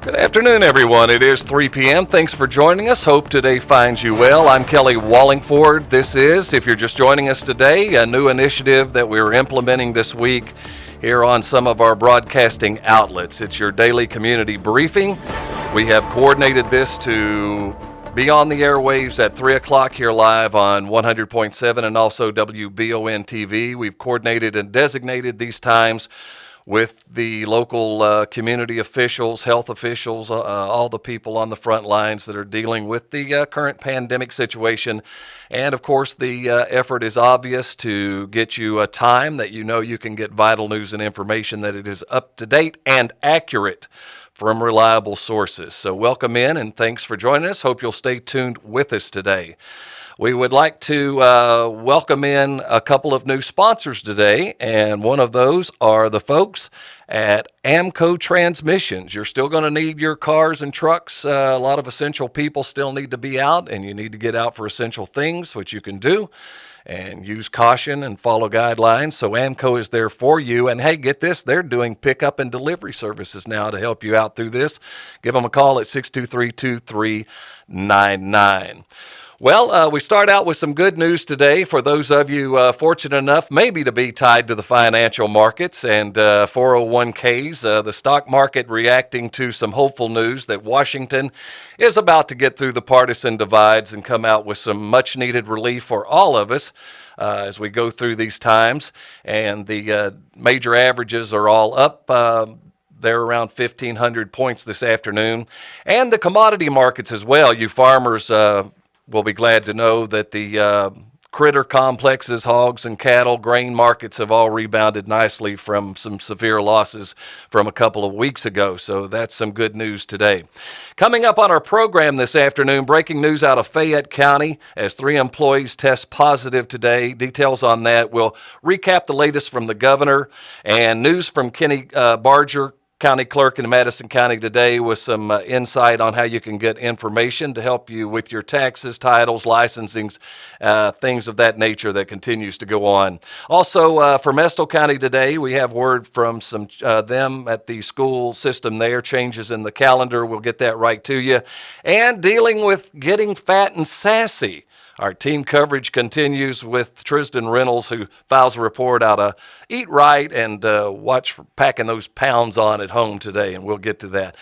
Good afternoon, everyone. It is 3 p.m. Thanks for joining us. Hope today finds you well. I'm Kelly Wallingford. This is, if you're just joining us today, a new initiative that we're implementing this week here on some of our broadcasting outlets. It's your daily community briefing. We have coordinated this to be on the airwaves at 3 o'clock here live on 100.7 and also WBON TV. We've coordinated and designated these times with the local community officials, health officials, all the people on the front lines that are dealing with the current pandemic situation. And of course, the effort is obvious to get you a time that you know you can get vital news and information, that it is up to date and accurate from reliable sources. So welcome in and thanks for joining us. Hope you'll stay tuned with us today. We would like to welcome in a couple of new sponsors today, and one of those are the folks at AAMCO Transmissions. You're still going to need your cars and trucks. A lot of essential people still need to be out, and you need to get out for essential things, which you can do, and use caution and follow guidelines. So AAMCO is there for you. And hey, get this, they're doing pickup and delivery services now to help you out through this. Give them a call at 623-2399. Well, we start out with some good news today for those of you fortunate enough maybe to be tied to the financial markets and 401ks. The stock market reacting to some hopeful news that Washington is about to get through the partisan divides and come out with some much needed relief for all of us as we go through these times. And the major averages are all up. They're around 1,500 points this afternoon. And the commodity markets as well. You farmers we'll be glad to know that the critter complexes, hogs and cattle, grain markets have all rebounded nicely from some severe losses from a couple of weeks ago. So that's some good news today. Coming up on our program this afternoon, breaking news out of Fayette County as 3 employees test positive today. Details on that. We'll recap the latest from the governor and news from Kenny Barger, County Clerk in Madison County today, with some insight on how you can get information to help you with your taxes, titles, licensings, things of that nature that continues to go on. Also, from Estill County today, we have word from some them at the school system there, changes in the calendar. We'll get that right to you. And dealing with getting fat and sassy. Our team coverage continues with Tristan Reynolds, who files a report out of Eat Right and watch for packing those pounds on at home today, and we'll get to that.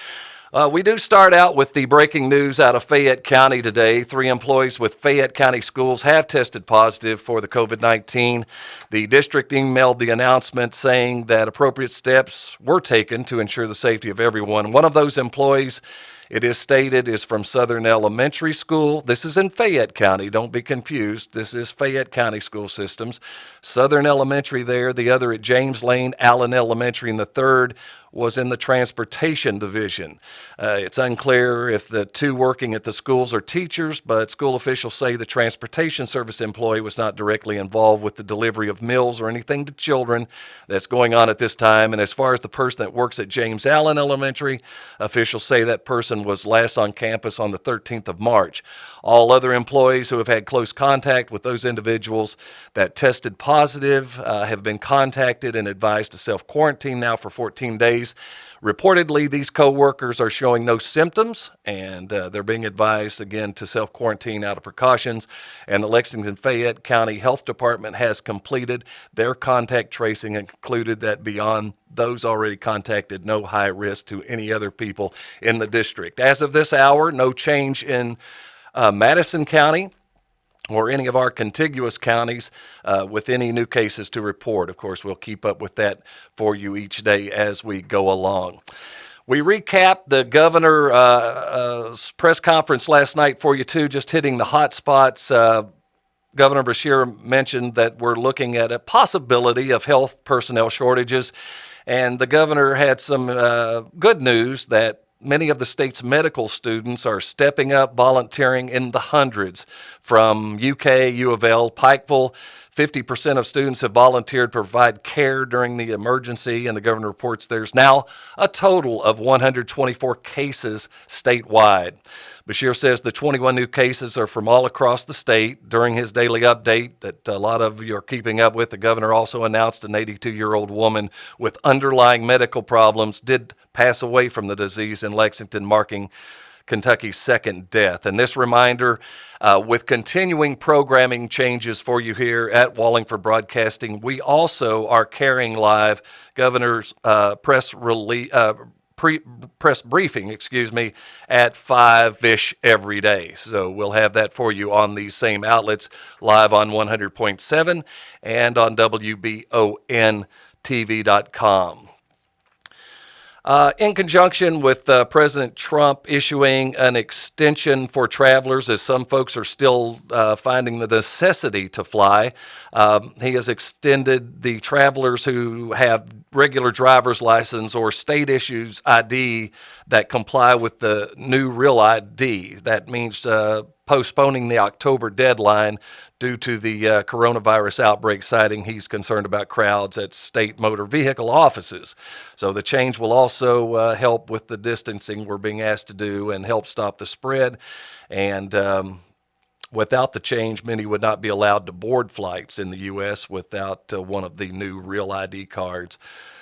We do start out with the breaking news out of Fayette County today. 3 employees with Fayette County Schools have tested positive for the COVID-19. The district emailed the announcement saying that appropriate steps were taken to ensure the safety of everyone. One of those employees, it is stated, is from Southern Elementary School. This is in Fayette County. Don't be confused. This is Fayette County School Systems. Southern Elementary there, the other at James Lane, Allen Elementary, and the third was in the Transportation Division. It's unclear if the 2 working at the schools are teachers, but school officials say the Transportation Service employee was not directly involved with the delivery of meals or anything to children that's going on at this time. And as far as the person that works at James Allen Elementary, officials say that person was last on campus on the 13th of March. All other employees who have had close contact with those individuals that tested positive have been contacted and advised to self-quarantine now for 14 days. Reportedly, these co-workers are showing no symptoms, and they're being advised again to self-quarantine out of precautions. And the Lexington Fayette County Health Department has completed their contact tracing and concluded that beyond those already contacted, no high risk to any other people in the district. As of this hour, no change in Madison County or any of our contiguous counties with any new cases to report. Of course, we'll keep up with that for you each day as we go along. We recap the governor's press conference last night for you too, just hitting the hot spots. Governor Beshear mentioned that we're looking at a possibility of health personnel shortages, and the governor had some good news that many of the state's medical students are stepping up, volunteering in the hundreds from UK, U of L, Pikeville, 50% of students have volunteered to provide care during the emergency, and the governor reports there's now a total of 124 cases statewide. Bashir says the 21 new cases are from all across the state. During his daily update that a lot of you are keeping up with, the governor also announced an 82-year-old woman with underlying medical problems did pass away from the disease in Lexington, marking Kentucky's second death. And this reminder, with continuing programming changes for you here at Wallingford Broadcasting, we also are carrying live Governor's press briefing, at 5-ish every day. So we'll have that for you on these same outlets, live on 100.7 and on WBONTV.com. In conjunction with President Trump issuing an extension for travelers, as some folks are still finding the necessity to fly, he has extended the travelers who have regular driver's license or state issues ID that comply with the new Real ID. That means postponing the October deadline due to the coronavirus outbreak, citing he's concerned about crowds at state motor vehicle offices. So the change will also help with the distancing we're being asked to do and help stop the spread. And without the change, many would not be allowed to board flights in the U.S. without one of the new Real ID cards.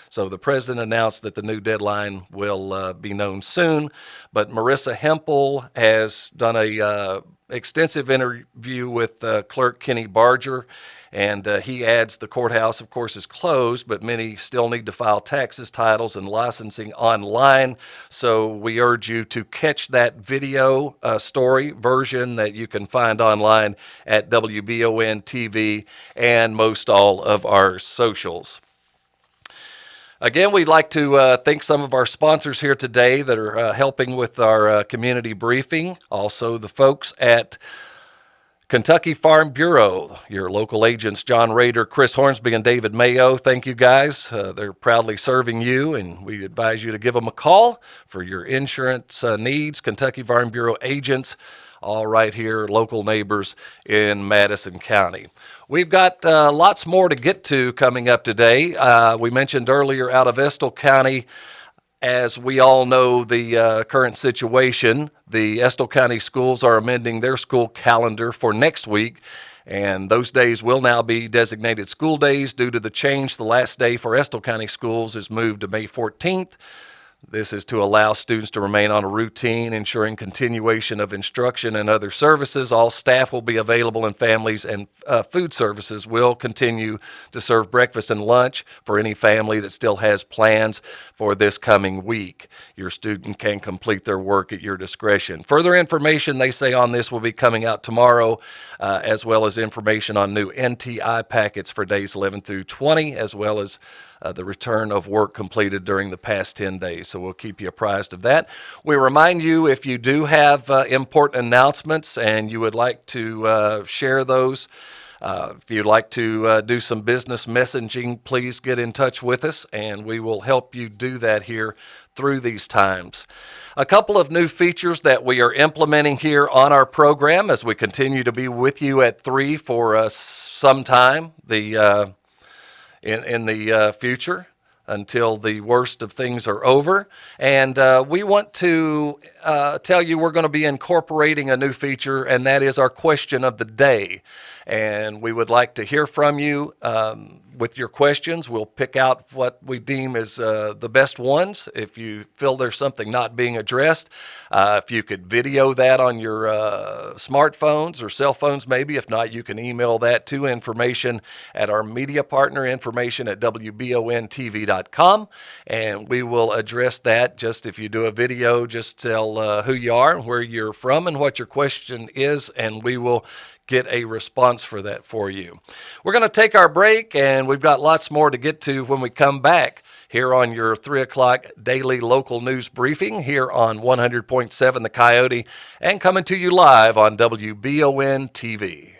So the president announced that the new deadline will be known soon, but Marissa Hempel has done a extensive interview with Clerk Kenny Barger, and he adds the courthouse, of course, is closed, but many still need to file taxes, titles, and licensing online. So we urge you to catch that video story version that you can find online at WBON TV and most all of our socials. Again, we'd like to thank some of our sponsors here today that are helping with our community briefing. Also, the folks at Kentucky Farm Bureau, your local agents, John Rader, Chris Hornsby, and David Mayo. Thank you, guys. They're proudly serving you, and we advise you to give them a call for your insurance needs. Kentucky Farm Bureau agents, all right here, local neighbors in Madison County. We've got lots more to get to coming up today. We mentioned earlier out of Estill County, as we all know the current situation, the Estill County schools are amending their school calendar for next week, and those days will now be designated school days. Due to the change, the last day for Estill County schools is moved to May 14th. This is to allow students to remain on a routine, ensuring continuation of instruction and other services. All staff will be available, and families and food services will continue to serve breakfast and lunch for any family that still has plans for this coming week. Your student can complete their work at your discretion. Further information, they say, on this will be coming out tomorrow, as well as information on new NTI packets for days 11 through 20, as well as the return of work completed during the past 10 days. So we'll keep you apprised of that. We remind you, if you do have important announcements and you would like to share those, if you'd like to do some business messaging, please get in touch with us, and we will help you do that here through these times. A couple of new features that we are implementing here on our program as we continue to be with you at 3 for some time. In the future, until the worst of things are over. And we want to tell you we're going to be incorporating a new feature, and that is our question of the day. And we would like to hear from you with your questions. We'll pick out what we deem as the best ones. If you feel there's something not being addressed, if you could video that on your smartphones or cell phones maybe. If not, you can email that to information at our media partner, information at WBONTV.com, and we will address that. Just if you do a video, just tell who you are and where you're from and what your question is, and we will get a response for that for you. We're going to take our break, and we've got lots more to get to when we come back here on your 3 o'clock daily local news briefing here on 100.7 The Coyote, and coming to you live on WBON TV.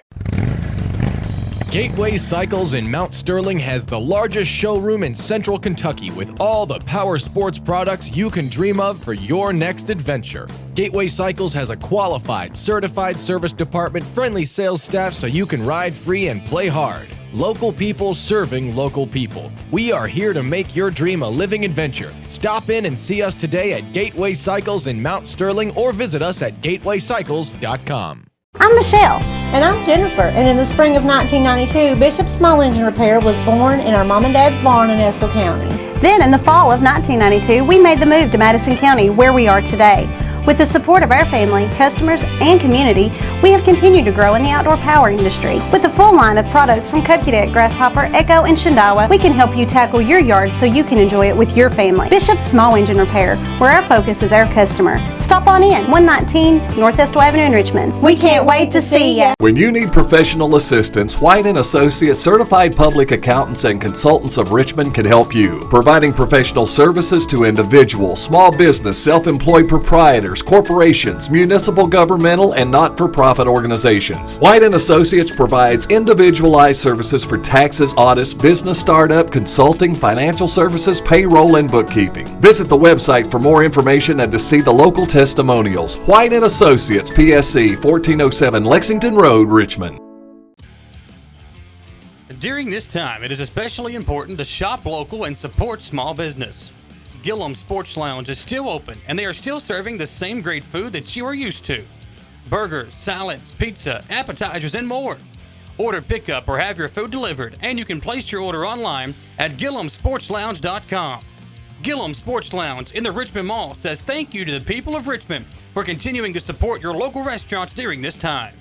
Gateway Cycles in Mount Sterling has the largest showroom in central Kentucky with all the power sports products you can dream of for your next adventure. Gateway Cycles has a qualified, certified service department, friendly sales staff so you can ride free and play hard. Local people serving local people. We are here to make your dream a living adventure. Stop in and see us today at Gateway Cycles in Mount Sterling or visit us at gatewaycycles.com. I'm Michelle. And I'm Jennifer, and in the spring of 1992, Bishop Small Engine Repair was born in our mom and dad's barn in Estill County. Then in the fall of 1992, we made the move to Madison County, where we are today. With the support of our family, customers, and community, we have continued to grow in the outdoor power industry. With a full line of products from Kokudet, Grasshopper, Echo, and Shindawa, we can help you tackle your yard so you can enjoy it with your family. Bishop Small Engine Repair, where our focus is our customer. Stop on in, 119 North Estill Avenue in Richmond. We can't wait to see ya. When you need professional assistance, White & Associates Certified Public Accountants and Consultants of Richmond can help you, providing professional services to individuals, small business, self-employed proprietors, corporations, municipal, governmental, and not-for-profit organizations. White & Associates provides individualized services for taxes, audits, business startup, consulting, financial services, payroll, and bookkeeping. Visit the website for more information and to see the local testimonials. White & Associates, PSC, 1407 Lexington Road, Richmond. During this time, it is especially important to shop local and support small business. Gillum Sports Lounge is still open, and they are still serving the same great food that you are used to. Burgers, salads, pizza, appetizers, and more. Order pickup or have your food delivered, and you can place your order online at GillumSportsLounge.com. Gillum Sports Lounge in the Richmond Mall says thank you to the people of Richmond for continuing to support your local restaurants during this time.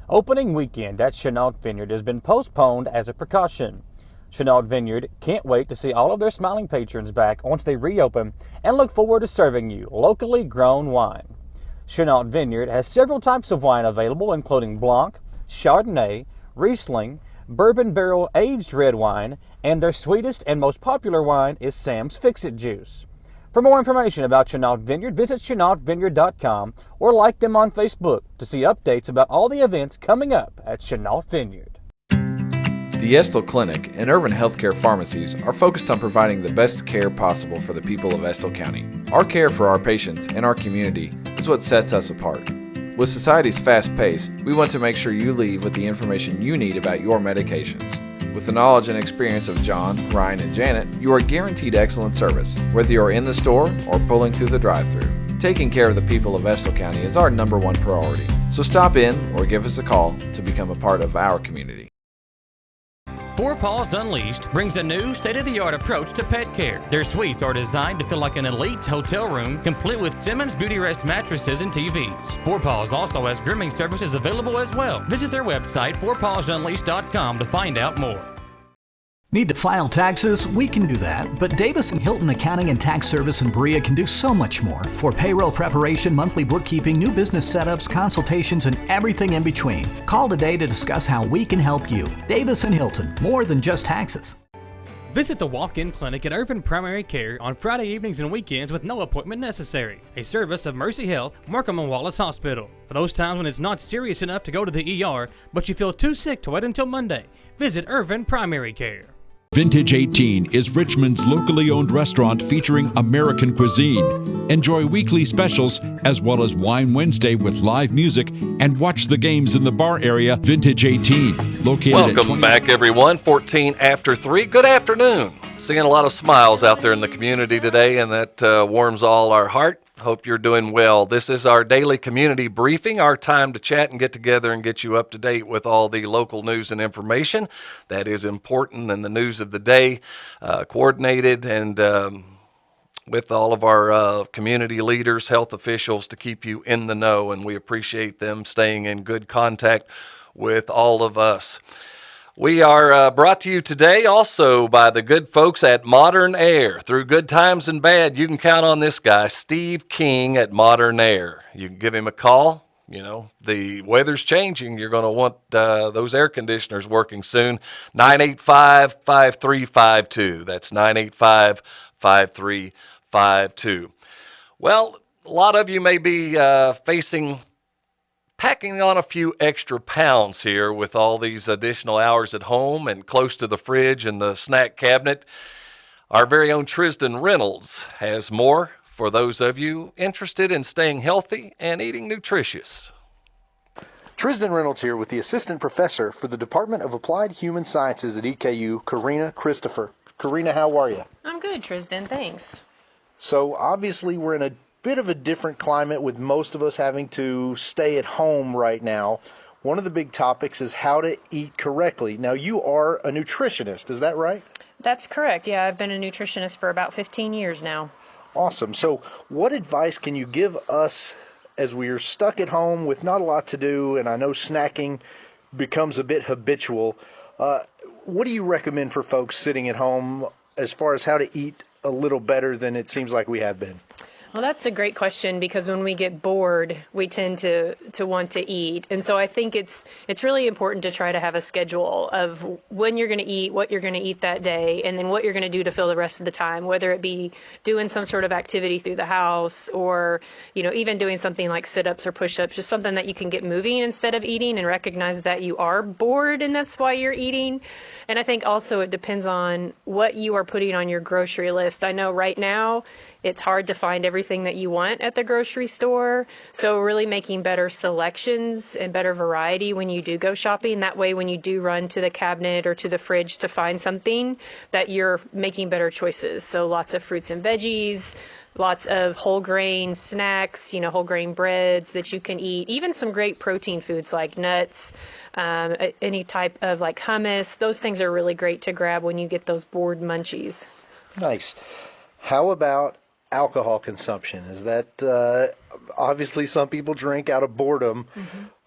Opening weekend at Chenault Vineyard has been postponed as a precaution. Chenault Vineyard can't wait to see all of their smiling patrons back once they reopen and look forward to serving you locally grown wine. Chenault Vineyard has several types of wine available, including Blanc, Chardonnay, Riesling, bourbon barrel aged red wine, and their sweetest and most popular wine is Sam's Fix-It Juice. For more information about Chenault Vineyard, visit ChenaultVineyard.com or like them on Facebook to see updates about all the events coming up at Chenault Vineyard. The Estill Clinic and Irvin Healthcare Pharmacies are focused on providing the best care possible for the people of Estill County. Our care for our patients and our community is what sets us apart. With society's fast pace, we want to make sure you leave with the information you need about your medications. With the knowledge and experience of John, Ryan, and Janet, you are guaranteed excellent service, whether you're in the store or pulling through the drive-thru. Taking care of the people of Estill County is our #1 priority. So stop in or give us a call to become a part of our community. Four Paws Unleashed brings a new state-of-the-art approach to pet care. Their suites are designed to feel like an elite hotel room, complete with Simmons Beauty Rest mattresses and TVs. Four Paws also has grooming services available as well. Visit their website, fourpawsunleashed.com, to find out more. Need to file taxes? We can do that, but Davis & Hilton Accounting and Tax Service in Berea can do so much more. For payroll preparation, monthly bookkeeping, new business setups, consultations, and everything in between. Call today to discuss how we can help you. Davis & Hilton, more than just taxes. Visit the walk-in clinic at Irvin Primary Care on Friday evenings and weekends with no appointment necessary. A service of Mercy Health, Markham and Wallace Hospital. For those times when it's not serious enough to go to the ER, but you feel too sick to wait until Monday, visit Irvin Primary Care. Vintage 18 is Richmond's locally owned restaurant featuring American cuisine. Enjoy weekly specials as well as Wine Wednesday with live music and watch the games in the bar area. Vintage 18, located at Welcome back, everyone. 14 after 3. Good afternoon. Seeing a lot of smiles out there in the community today, and that warms all our heart. Hope you're doing well. This is our daily community briefing, our time to chat and get together and get you up to date with all the local news and information that is important in the news of the day, coordinated and with all of our community leaders, health officials to keep you in the know, and we appreciate them staying in good contact with all of us. We are brought to you today also by the good folks at Modern Air. Through good times and bad, you can count on this guy, Steve King at Modern Air. You can give him a call. You know, the weather's changing. You're going to want those air conditioners working soon. 985-5352. That's 985-5352. Well, a lot of you may be packing on a few extra pounds here with all these additional hours at home and close to the fridge and the snack cabinet. Our very own Tristan Reynolds has more for those of you interested in staying healthy and eating nutritious. Tristan Reynolds here with the Assistant Professor for the Department of Applied Human Sciences at EKU, Karina Christopher. Karina, how are you? I'm good, Tristan. Thanks. So obviously we're in a bit of a different climate with most of us having to stay at home right now. One of the big topics is how to eat correctly. Now, you are a nutritionist, is that right? That's correct. Yeah, I've been a nutritionist for about 15 years now. Awesome. So what advice can you give us as we are stuck at home with not a lot to do, and I know snacking becomes a bit habitual? What do you recommend for folks sitting at home as far as how to eat a little better than it seems like we have been? Well, that's a great question, because when we get bored, we tend to want to eat. And so I think it's really important to try to have a schedule of when you're going to eat, what you're going to eat that day, and then what you're going to do to fill the rest of the time, whether it be doing some sort of activity through the house or, even doing something like sit-ups or push-ups, just something that you can get moving instead of eating, and recognize that you are bored and that's why you're eating. And I think also it depends on what you are putting on your grocery list. I know right now it's hard to find everything that you want at the grocery store. So really making better selections and better variety when you do go shopping. That way, when you do run to the cabinet or to the fridge to find something, that you're making better choices. So lots of fruits and veggies, lots of whole grain snacks, whole grain breads that you can eat, even some great protein foods like nuts, any type of like hummus. Those things are really great to grab when you get those bored munchies. Nice. How about alcohol consumption? Is that obviously some people drink out of boredom?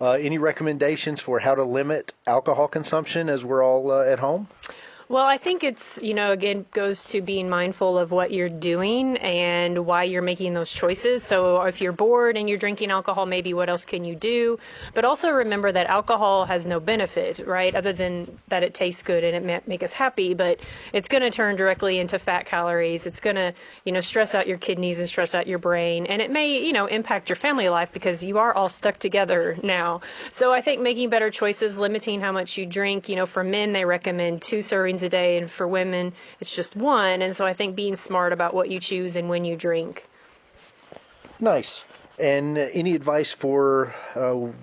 Any recommendations for how to limit alcohol consumption as we're all at home? Well, I think it's, again, goes to being mindful of what you're doing and why you're making those choices. So if you're bored and you're drinking alcohol, maybe what else can you do? But also remember that alcohol has no benefit, right? Other than that it tastes good and it may make us happy, but it's going to turn directly into fat calories. It's going to, stress out your kidneys and stress out your brain. And it may, impact your family life because you are all stuck together now. So I think making better choices, limiting how much you drink. For men, they recommend 2 servings a day, and for women it's just 1. And so I think being smart about what you choose and when you drink. Nice. And any advice for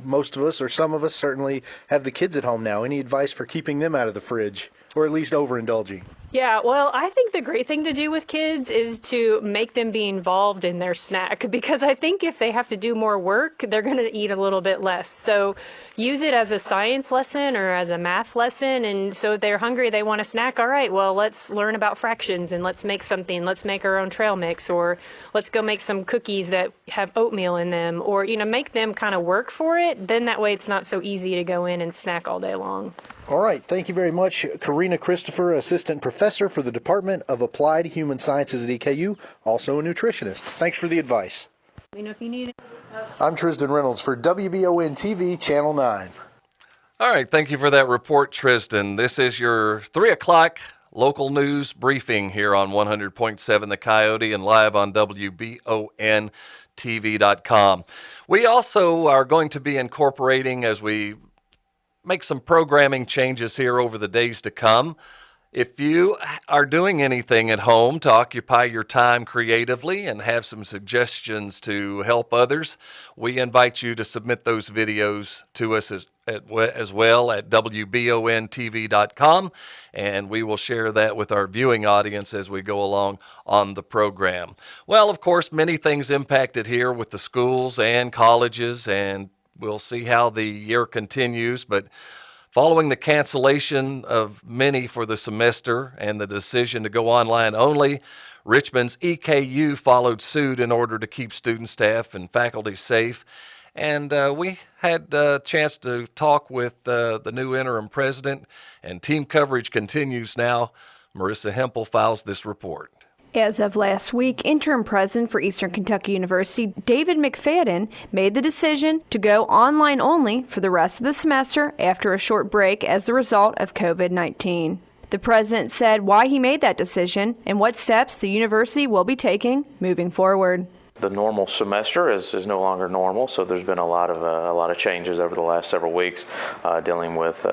most of us, or some of us certainly have the kids at home now, any advice for keeping them out of the fridge, or at least overindulging? Yeah, well, I think the great thing to do with kids is to make them be involved in their snack, because I think if they have to do more work, they're going to eat a little bit less. So use it as a science lesson or as a math lesson. And so if they're hungry, they want a snack. All right, well, let's learn about fractions and let's make something. Let's make our own trail mix, or let's go make some cookies that have oatmeal in them, or, make them kind of work for it. Then that way it's not so easy to go in and snack all day long. All right. Thank you very much, Karina Christopher, Assistant Professor for the Department of Applied Human Sciences at EKU, also a nutritionist. Thanks for the advice. If you need it. I'm Tristan Reynolds for WBON TV, Channel 9. All right. Thank you for that report, Tristan. This is your 3 o'clock local news briefing here on 100.7 The Coyote and live on WBONTV.com. We also are going to be incorporating, as we make some programming changes here over the days to come. If you are doing anything at home to occupy your time creatively and have some suggestions to help others, we invite you to submit those videos to us as well at WBONTV.com, and we will share that with our viewing audience as we go along on the program. Well, of course, many things impacted here with the schools and colleges, and we'll see how the year continues, but following the cancellation of many for the semester and the decision to go online only, Richmond's EKU followed suit in order to keep student, staff, and faculty safe. And we had a chance to talk with the new interim president, and team coverage continues now. Marissa Hempel files this report. As of last week, interim president for Eastern Kentucky University, David McFadden, made the decision to go online only for the rest of the semester after a short break as the result of COVID-19. The president said why he made that decision and what steps the university will be taking moving forward. The normal semester is no longer normal, so there's been a lot of changes over the last several weeks, dealing with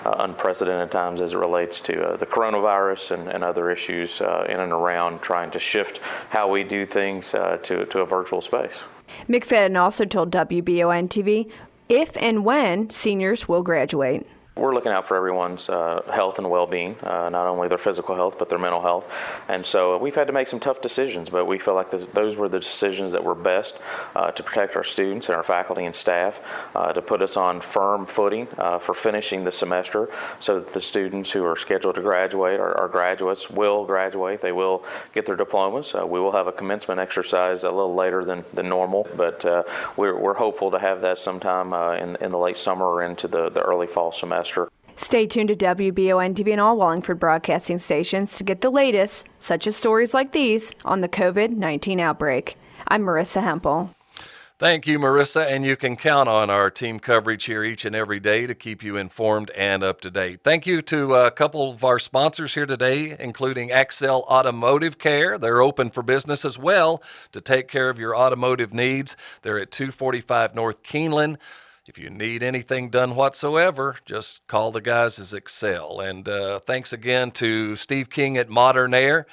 unprecedented times as it relates to the coronavirus and other issues in and around trying to shift how we do things to a virtual space. McFadden also told WBON-TV if and when seniors will graduate. We're looking out for everyone's health and well-being, not only their physical health, but their mental health. And so we've had to make some tough decisions, but we feel like those were the decisions that were best to protect our students and our faculty and staff, to put us on firm footing for finishing the semester so that the students who are scheduled to graduate, our graduates, will graduate. They will get their diplomas. We will have a commencement exercise a little later than normal, but we're hopeful to have that sometime in the late summer or into the early fall semester. Stay tuned to WBON TV and all Wallingford broadcasting stations to get the latest, such as stories like these, on the COVID-19 outbreak. I'm Marissa Hempel. Thank you, Marissa, and you can count on our team coverage here each and every day to keep you informed and up to date. Thank you to a couple of our sponsors here today, including Axel Automotive Care. They're open for business as well to take care of your automotive needs. They're at 245 North Keeneland. If you need anything done whatsoever, just call the guys at Excel. And thanks again to Steve King at Modern Air.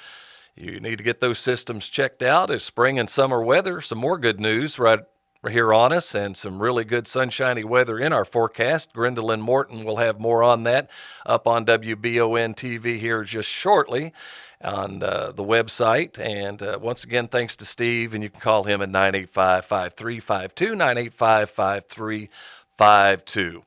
You need to get those systems checked out as spring and summer weather. Some more good news right here on us and some really good sunshiny weather in our forecast. Gwendolyn Morton will have more on that up on WBON TV here just shortly on the website. And once again, thanks to Steve, and you can call him at 985-5352, 985-5352.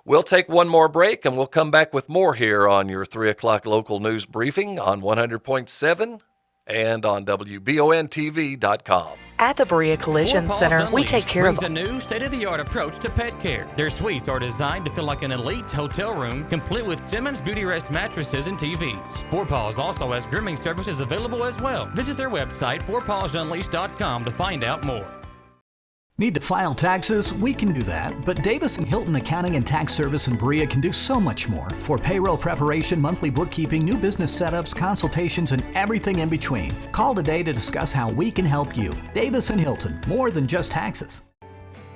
We'll take one more break, and we'll come back with more here on your 3 o'clock local news briefing on 100.7 and on WBONTV.com. At the Berea Collision Center, we take care of a new state-of-the-art approach to pet care. Their suites are designed to feel like an elite hotel room, complete with Simmons Beauty Rest mattresses and TVs. Four Paws also has grooming services available as well. Visit their website, fourpawsunleashed.com, to find out more. Need to file taxes? We can do that, but Davis & Hilton Accounting and Tax Service in Berea can do so much more. For payroll preparation, monthly bookkeeping, new business setups, consultations, and everything in between. Call today to discuss how we can help you. Davis & Hilton, more than just taxes.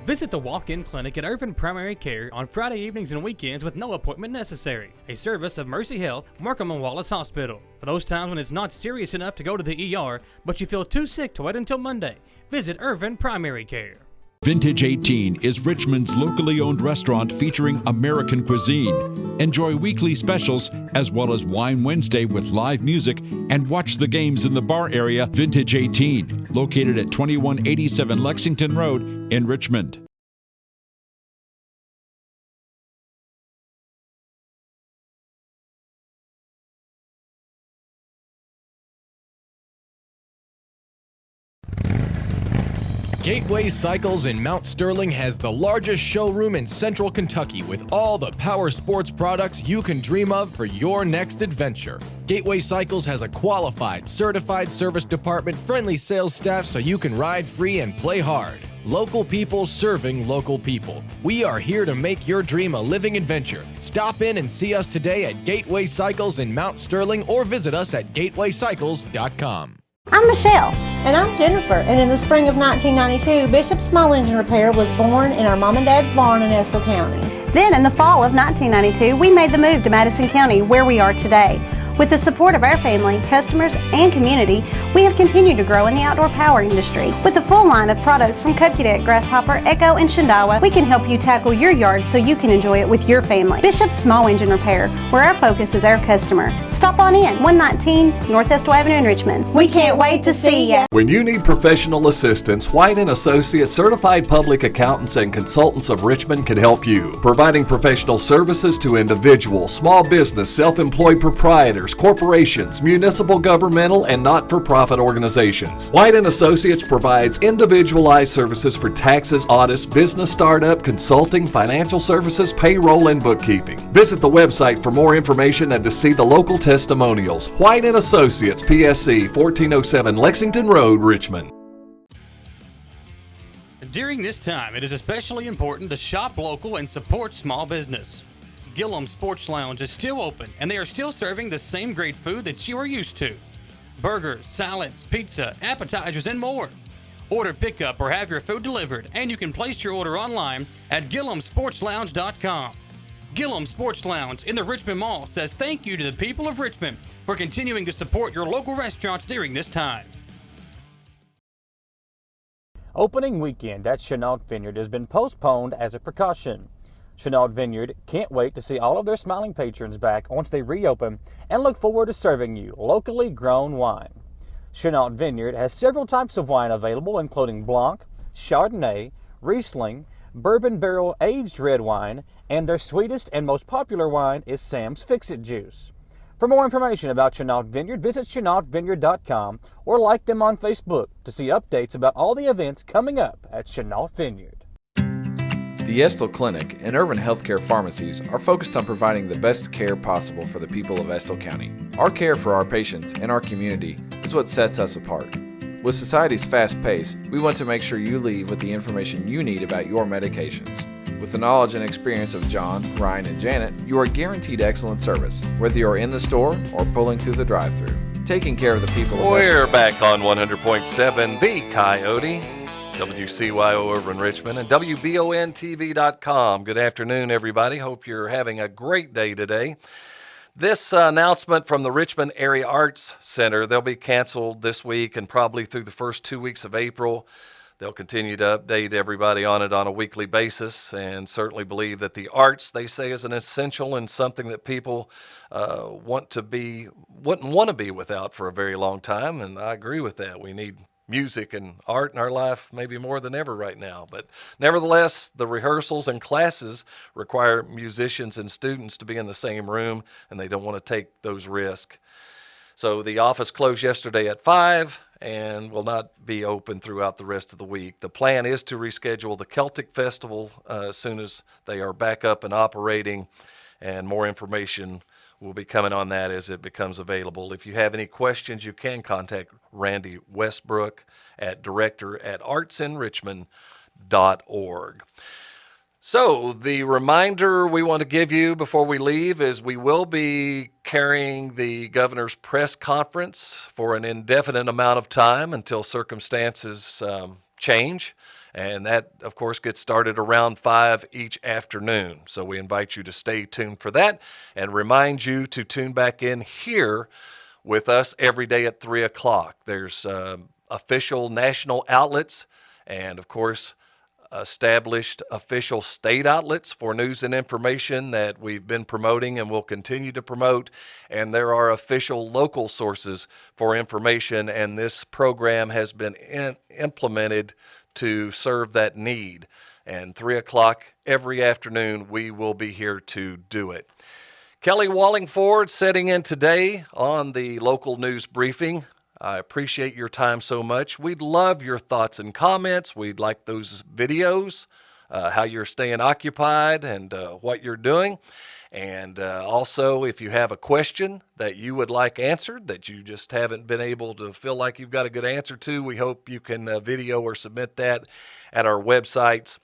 Visit the walk-in clinic at Irvin Primary Care on Friday evenings and weekends with no appointment necessary. A service of Mercy Health, Markham and Wallace Hospital. For those times when it's not serious enough to go to the ER, but you feel too sick to wait until Monday, visit Irvin Primary Care. Vintage 18 is Richmond's locally owned restaurant featuring American cuisine. Enjoy weekly specials as well as Wine Wednesday with live music and watch the games in the bar area. Vintage 18, located at 2187 Lexington Road in Richmond. Gateway Cycles in Mount Sterling has the largest showroom in Central Kentucky with all the power sports products you can dream of for your next adventure. Gateway Cycles has a qualified, certified service department, friendly sales staff so you can ride free and play hard. Local people serving local people. We are here to make your dream a living adventure. Stop in and see us today at Gateway Cycles in Mount Sterling or visit us at gatewaycycles.com. I'm Michelle. And I'm Jennifer. And in the spring of 1992, Bishop Small Engine Repair was born in our mom and dad's barn in Estill County. Then in the fall of 1992, we made the move to Madison County, where we are today. With the support of our family, customers, and community, we have continued to grow in the outdoor power industry. With a full line of products from Kopudek, Grasshopper, Echo, and Shindawa, we can help you tackle your yard so you can enjoy it with your family. Bishop Small Engine Repair, where our focus is our customer. Stop on in, 119 North Estill Avenue in Richmond. We can't wait to see ya. When you need professional assistance, White & Associates Certified Public Accountants and Consultants of Richmond can help you, providing professional services to individuals, small business, self-employed proprietors, corporations, municipal, governmental, and not-for-profit organizations. White & Associates provides individualized services for taxes, audits, business startup, consulting, financial services, payroll, and bookkeeping. Visit the website for more information and to see the local testimonials. White & Associates, PSC, 1407 Lexington Road, Richmond. During this time, it is especially important to shop local and support small business. Gillum Sports Lounge is still open, and they are still serving the same great food that you are used to. Burgers, salads, pizza, appetizers, and more. Order pickup or have your food delivered, and you can place your order online at GillumSportsLounge.com. Gillum Sports Lounge in the Richmond Mall says thank you to the people of Richmond for continuing to support your local restaurants during this time. Opening weekend at Chenault Vineyard has been postponed as a precaution. Chenault Vineyard can't wait to see all of their smiling patrons back once they reopen and look forward to serving you locally grown wine. Chenault Vineyard has several types of wine available, including Blanc, Chardonnay, Riesling, bourbon barrel aged red wine, and their sweetest and most popular wine is Sam's Fix-It Juice. For more information about Chenault Vineyard, visit ChenaultVineyard.com or like them on Facebook to see updates about all the events coming up at Chenault Vineyard. The Estill Clinic and Irvin Healthcare Pharmacies are focused on providing the best care possible for the people of Estill County. Our care for our patients and our community is what sets us apart. With society's fast pace, we want to make sure you leave with the information you need about your medications. With the knowledge and experience of John, Ryan, and Janet, you are guaranteed excellent service, whether you're in the store or pulling through the drive-thru. Taking care of the people of We're back on 100.7 The Coyote, WCYO over in Richmond, and WBONTV.com. Good afternoon, everybody. Hope you're having a great day today. This announcement from the Richmond Area Arts Center, they'll be canceled this week and probably through the first 2 weeks of April. They'll continue to update everybody on it on a weekly basis, and certainly believe that the arts, they say, is an essential and something that people wouldn't want to be without for a very long time, and I agree with that. We need music and art in our life maybe more than ever right now. But nevertheless, the rehearsals and classes require musicians and students to be in the same room, and they don't want to take those risks. So the office closed yesterday at 5 and will not be open throughout the rest of the week. The plan is to reschedule the Celtic Festival as soon as they are back up and operating, and more information will be coming on that as it becomes available. If you have any questions, you can contact Randy Westbrook at director@artsinrichmond.org. So the reminder we want to give you before we leave is we will be carrying the governor's press conference for an indefinite amount of time until circumstances change. And that, of course, gets started around 5 each afternoon. So we invite you to stay tuned for that and remind you to tune back in here with us every day at 3 o'clock. There's official national outlets and, of course, established official state outlets for news and information that we've been promoting and will continue to promote. And there are official local sources for information, and this program has been implemented to serve that need. And 3 o'clock every afternoon, we will be here to do it. Kelly Wallingford sitting in today on the local news briefing. I appreciate your time so much. We'd love your thoughts and comments. We'd like those videos, how you're staying occupied and what you're doing. And also, if you have a question that you would like answered that you just haven't been able to feel like you've got a good answer to, we hope you can video or submit that at our websites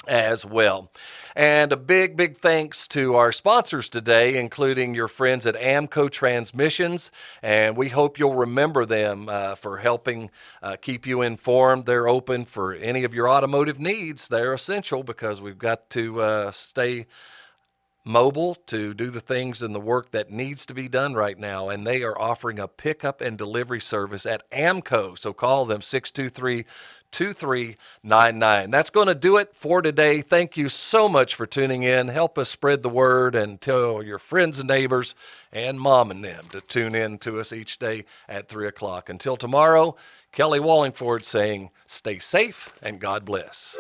as well. And a big thanks to our sponsors today, including your friends at AMCO Transmissions, and we hope you'll remember them for helping keep you informed. They're open for any of your automotive needs. They're essential because we've got to stay mobile to do the things and the work that needs to be done right now, and they are offering a pickup and delivery service at AMCO, so call them 623-2399. That's going to do it for today. Thank you so much for tuning in. Help us spread the word and tell your friends and neighbors and mom and them to tune in to us each day at 3 o'clock. Until tomorrow, Kelly Wallingford saying, stay safe and God bless.